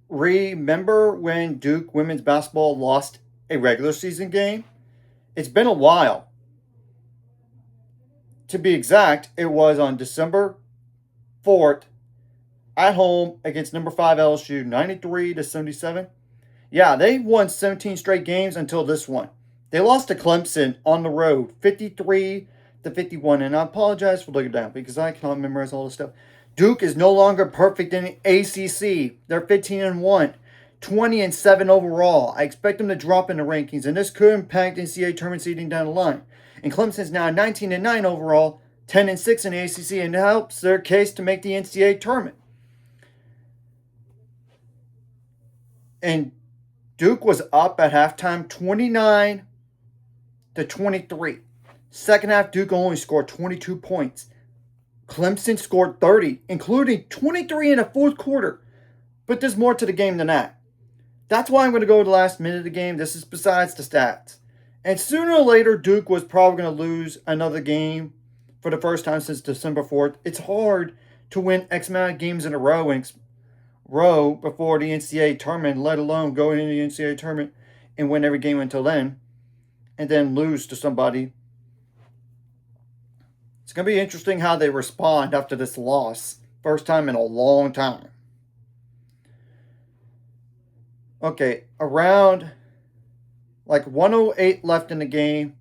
Remember when Duke women's basketball lost a regular season game? It's been a while. To be exact, it was on December 4th at home against number 5 LSU, 93 to 77. Yeah, they won 17 straight games until this one. They lost to Clemson on the road, 53 to 51. And I apologize for looking down because I cannot memorize all this stuff. Duke is no longer perfect in the ACC. They're 15 and 1, 20 and 7 overall. I expect them to drop in the rankings, and this could impact NCAA tournament seeding down the line. And Clemson's now 19 and 9 overall, 10 and 6 in the ACC, and helps their case to make the NCAA tournament. And Duke was up at halftime 29 to 23. Second half, Duke only scored 22 points. Clemson scored 30, including 23 in the fourth quarter. But there's more to the game than that. That's why I'm going to go to the last minute of the game. This is besides the stats. And sooner or later, Duke was probably going to lose another game for the first time since December 4th. It's hard to win X amount of games in a row before the NCAA tournament, let alone go into the NCAA tournament and win every game until then, and then lose to somebody. It's going to be interesting how they respond after this loss. First time in a long time. Okay, around like 108 left in the game.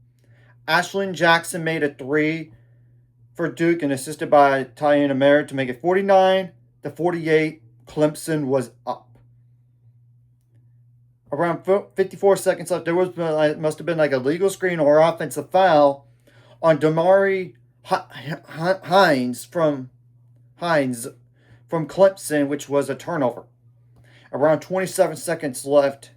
Ashlyn Jackson made a 3 for Duke and assisted by Tiana Merritt to make it 49 to 48. Clemson was up. Around 54 seconds left, there must have been like a legal screen or offensive foul on Damari Hines from Clemson, which was a turnover. Around 27 seconds left.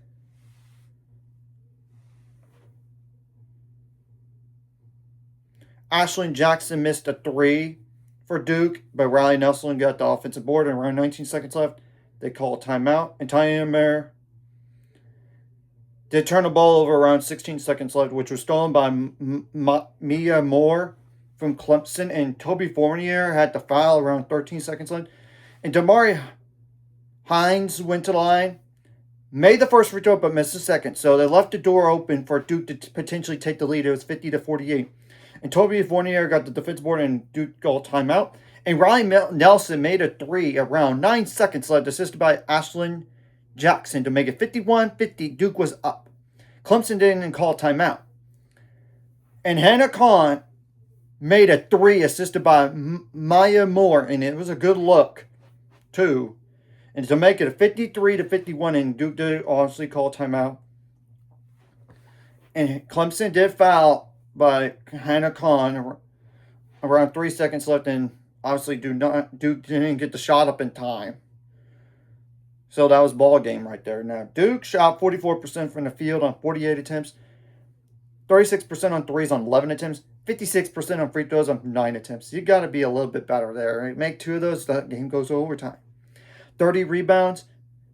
Ashlyn Jackson missed a 3 for Duke, but Riley Nelson got the offensive board, and around 19 seconds left, they call a timeout. And Tiana Merritt did turn the ball over around 16 seconds left, which was stolen by Mia Moore from Clemson, and Toby Fournier had the foul around 13 seconds left. And Damari Hines went to the line, made the first free throw, but missed the second. So they left the door open for Duke to potentially take the lead. It was 50 to 48. And Toby Fournier got the defense board and Duke called timeout. And Riley Nelson made a 3 around 9 seconds left, assisted by Ashlyn Jackson to make it 51-50. Duke was up. Clemson didn't call timeout. And Hannah Kahn made a 3 assisted by Maya Moore, and it was a good look, too. And to make it a 53 to 51, and Duke did obviously call timeout. And Clemson did foul by Hannah Kahn around 3 seconds left, and obviously Duke didn't get the shot up in time. So that was ball game right there. Now Duke shot 44% from the field on 48 attempts, 36% on threes on 11 attempts, 56% on free throws on 9 attempts. You got to be a little bit better there. Right? Make 2 of those, that game goes to overtime. 30 rebounds,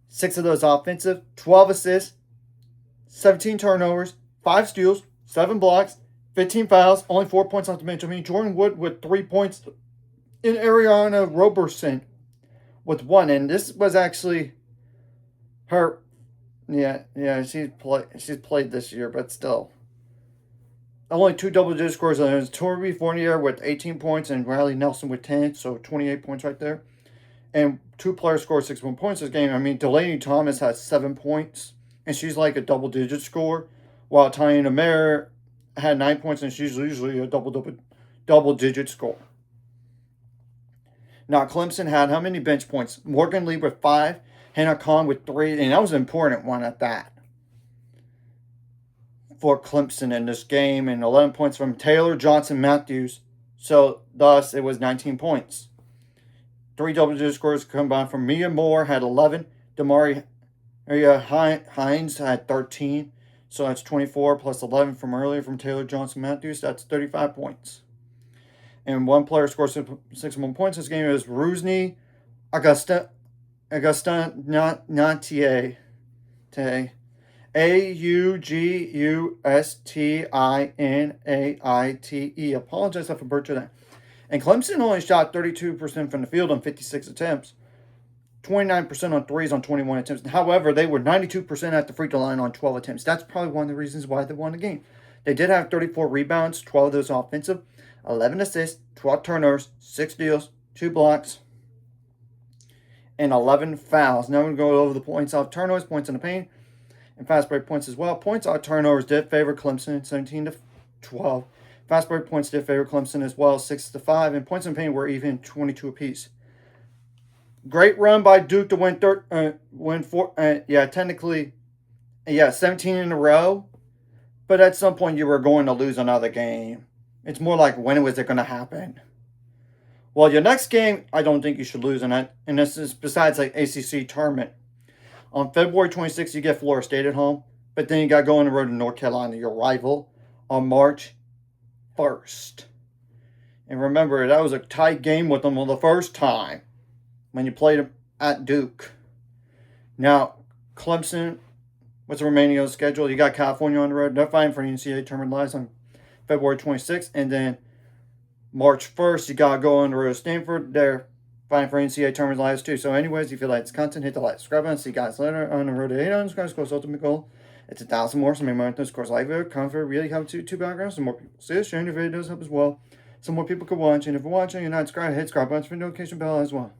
6 of those offensive, 12 assists, 17 turnovers, 5 steals, 7 blocks, 15 fouls, only 4 points off the bench. I mean, Jordan Wood with 3 points, and Ariana Roberson with 1. And this was actually her. Yeah, she's played this year, but still. Only 2 double-digit scores. It was Toby Fournier with 18 points and Riley Nelson with 10, so 28 points right there. And 2 players scored 61 points this game. I mean, Delaney Thomas has 7 points, and she's like a double-digit scorer, while Tiana Merritt had 9 points, and she's usually a double-digit scorer. Now, Clemson had how many bench points? Morgan Lee with 5, Hannah Kahn with 3, and that was an important one at that for Clemson in this game, and 11 points from Taylor Johnson Matthews. So, thus, it was 19 points. 3 double-digit scores combined from Mia Moore had 11. Damari Hines had 13. So that's 24 plus 11 from earlier from Taylor Johnson Matthews. That's 35 points. And 1 player scored 61 points this game. It was Rusney Augusta Nantier. Augustinaite. Apologize if I butchered that. And Clemson only shot 32% from the field on 56 attempts. 29% on threes on 21 attempts. However, they were 92% at the free throw line on 12 attempts. That's probably one of the reasons why they won the game. They did have 34 rebounds, 12 of those offensive, 11 assists, 12 turnovers, 6 steals, 2 blocks, and 11 fouls. Now we're going to go over the points off turnovers, points in the paint, and fast break points as well. Points off turnovers did favor Clemson, 17-12. Fast break points did favor Clemson as well, 6-5. And points in the paint were even, 22 apiece. Great run by Duke to win 17 in a row. But at some point, you were going to lose another game. It's more like, when was it going to happen? Well, your next game, I don't think you should lose in that. And this is besides like ACC tournament. On February 26th, you get Florida State at home. But then you got to go on the road to North Carolina, your rival, on March 1st. And remember, that was a tight game with them on the first time when you played them at Duke. Now, Clemson, what's the remaining of the schedule? You got California on the road. They're fighting for the NCAA tournament lives on February 26th. And then March 1st, you got to go on the road to Stanford. They're fighting for NCAA tournament lives too. So anyways, if you like this content, hit the like, subscribe button. See you guys later on the road to 800 subscribers. Ultimate goal. It's 1,000 more. So make my scores like video. Comfort really help two backgrounds. Some more people see this. Sharing the video does help as well. So more people can watch. And if you're watching and you're not subscribed, hit subscribe button for notification bell as well.